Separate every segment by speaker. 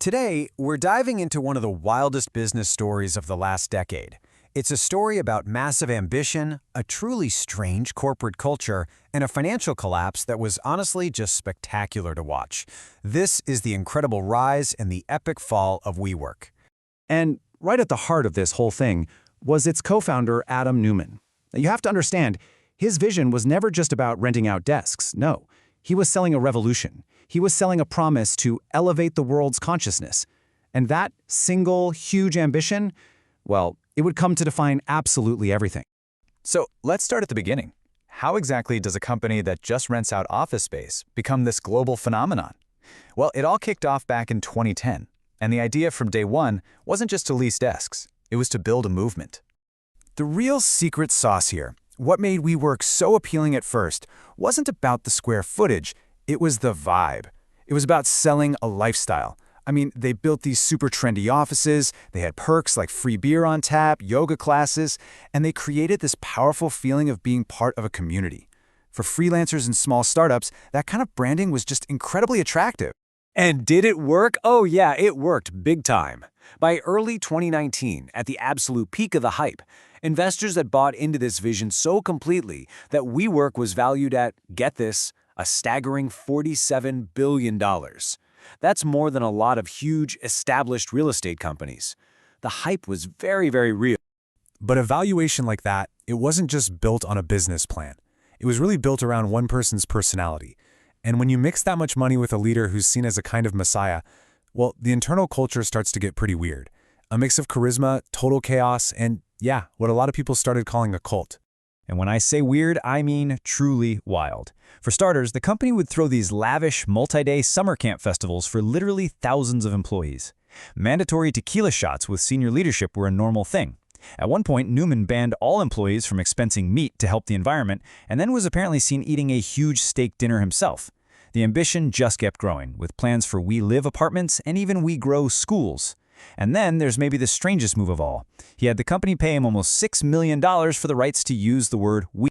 Speaker 1: Today, we're diving into one of the wildest business stories of the last decade. It's a story about massive ambition, a truly strange corporate culture, and a financial collapse that was honestly just spectacular to watch. This is the incredible rise and the epic fall of WeWork.
Speaker 2: And right at the heart of this whole thing was its co-founder, Adam Neumann. Now, you have to understand, his vision was never just about renting out desks. No, he was selling a revolution. He was selling a promise to elevate the world's consciousness. And that single, huge ambition, well, it would come to define absolutely everything.
Speaker 3: So let's start at the beginning. How exactly does a company that just rents out office space become this global phenomenon? Well, it all kicked off back in 2010, and the idea from day one wasn't just to lease desks. It was to build a movement.
Speaker 1: The real secret sauce here, what made WeWork so appealing at first, wasn't about the square footage, it was the vibe. It was about selling a lifestyle. I mean, they built these super trendy offices, they had perks like free beer on tap, yoga classes, and they created this powerful feeling of being part of a community. For freelancers and small startups, that kind of branding was just incredibly attractive. And did it work? Oh yeah, it worked big time. By early 2019, at the absolute peak of the hype, investors had bought into this vision so completely that WeWork was valued at, get this, a staggering $47 billion. That's more than a lot of huge, established real estate companies. The hype was very, very real.
Speaker 4: But a valuation like that, it wasn't just built on a business plan. It was really built around one person's personality. And when you mix that much money with a leader who's seen as a kind of messiah, well, the internal culture starts to get pretty weird. A mix of charisma, total chaos, and yeah, what a lot of people started calling a cult.
Speaker 5: And when I say weird, I mean truly wild. For starters, the company would throw these lavish, multi-day summer camp festivals for literally thousands of employees. Mandatory tequila shots with senior leadership were a normal thing. At one point, Neumann banned all employees from expensing meat to help the environment, and then was apparently seen eating a huge steak dinner himself. The ambition just kept growing, with plans for We Live apartments and even We Grow schools. And then there's maybe the strangest move of all. He had the company pay him almost $6 million for the rights to use the word we.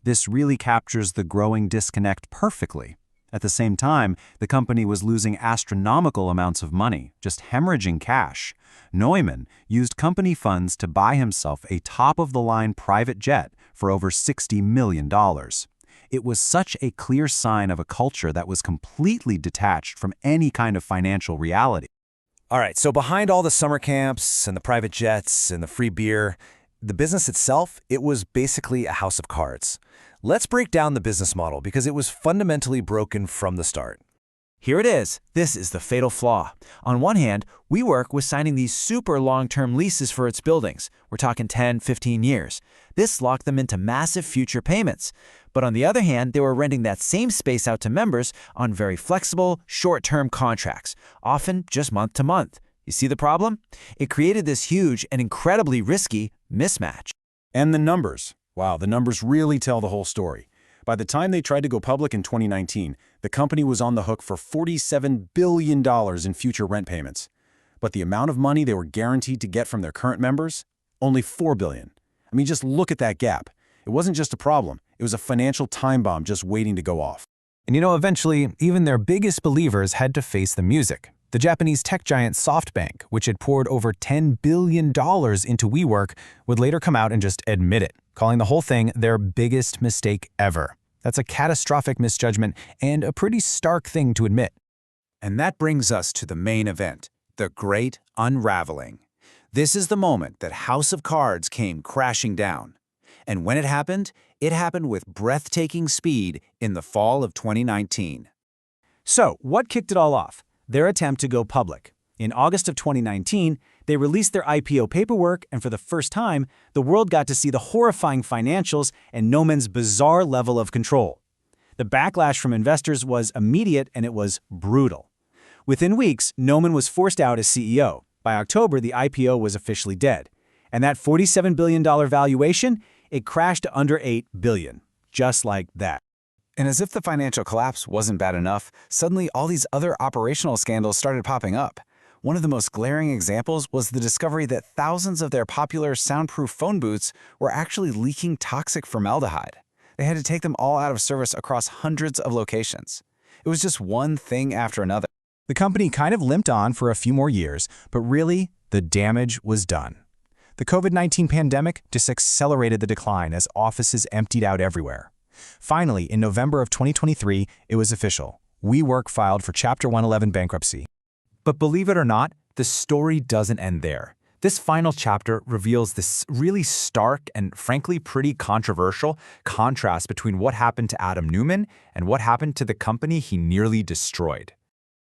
Speaker 2: This really captures the growing disconnect perfectly. At the same time, the company was losing astronomical amounts of money, just hemorrhaging cash. Neumann used company funds to buy himself a top-of-the-line private jet for over $60 million. It was such a clear sign of a culture that was completely detached from any kind of financial reality.
Speaker 1: All right, so behind all the summer camps and the private jets and the free beer, the business itself, it was basically a house of cards. Let's break down the business model because it was fundamentally broken from the start. Here it is. This is the fatal flaw. On one hand, WeWork was signing these super long-term leases for its buildings. We're talking 10, 15 years. This locked them into massive future payments. But on the other hand, they were renting that same space out to members on very flexible, short-term contracts, often just month to month. You see the problem? It created this huge and incredibly risky mismatch.
Speaker 4: And the numbers. Wow, the numbers really tell the whole story. By the time they tried to go public in 2019, the company was on the hook for $47 billion in future rent payments. But the amount of money they were guaranteed to get from their current members? Only $4 billion. I mean, just look at that gap. It wasn't just a problem. It was a financial time bomb just waiting to go off.
Speaker 3: And eventually, even their biggest believers had to face the music. The Japanese tech giant SoftBank, which had poured over $10 billion into WeWork, would later come out and just admit it, calling the whole thing their biggest mistake ever. That's a catastrophic misjudgment and a pretty stark thing to admit.
Speaker 1: And that brings us to the main event, the Great Unraveling. This is the moment that House of Cards came crashing down. And when it happened with breathtaking speed in the fall of 2019. So, what kicked it all off? Their attempt to go public. In August of 2019, they released their IPO paperwork, and for the first time, the world got to see the horrifying financials and Neumann's bizarre level of control. The backlash from investors was immediate and it was brutal. Within weeks, Neumann was forced out as CEO. By October, the IPO was officially dead. And that $47 billion valuation, it crashed to under $8 billion, just like that.
Speaker 3: And as if the financial collapse wasn't bad enough, suddenly all these other operational scandals started popping up. One of the most glaring examples was the discovery that thousands of their popular soundproof phone booths were actually leaking toxic formaldehyde. They had to take them all out of service across hundreds of locations. It was just one thing after another. The company kind of limped on for a few more years, but really, the damage was done. The COVID-19 pandemic just accelerated the decline as offices emptied out everywhere. Finally, in November of 2023, it was official. WeWork filed for Chapter 111 bankruptcy. But believe it or not, the story doesn't end there. This final chapter reveals this really stark and frankly pretty controversial contrast between what happened to Adam Neumann and what happened to the company he nearly destroyed.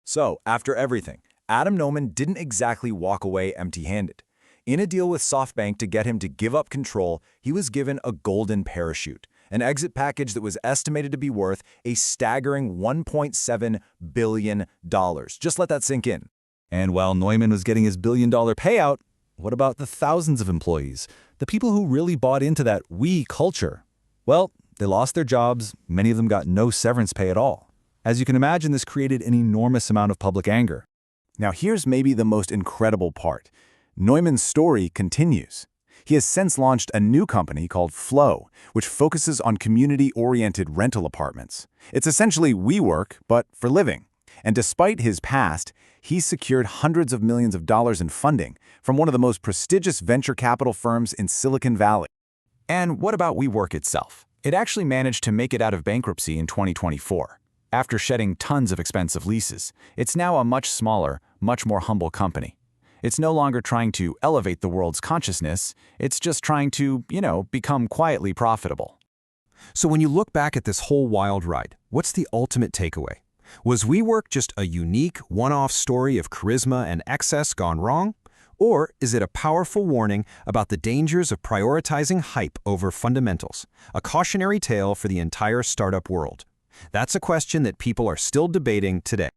Speaker 4: So, after everything, Adam Neumann didn't exactly walk away empty-handed. In a deal with SoftBank to get him to give up control, he was given a golden parachute, an exit package that was estimated to be worth a staggering $1.7 billion. Just let that sink in. And while Neumann was getting his billion-dollar payout, what about the thousands of employees, the people who really bought into that we culture? Well, they lost their jobs, many of them got no severance pay at all. As you can imagine, this created an enormous amount of public anger. Now here's maybe the most incredible part. Neumann's story continues. He has since launched a new company called Flow, which focuses on community-oriented rental apartments. It's essentially WeWork, but for living. And despite his past, he's secured hundreds of millions of dollars in funding from one of the most prestigious venture capital firms in Silicon Valley. And what about WeWork itself? It actually managed to make it out of bankruptcy in 2024. After shedding tons of expensive leases, it's now a much smaller, much more humble company. It's no longer trying to elevate the world's consciousness, it's just trying to, become quietly profitable.
Speaker 6: So when you look back at this whole wild ride, what's the ultimate takeaway? Was WeWork just a unique, one-off story of charisma and excess gone wrong? Or is it a powerful warning about the dangers of prioritizing hype over fundamentals, a cautionary tale for the entire startup world? That's a question that people are still debating today.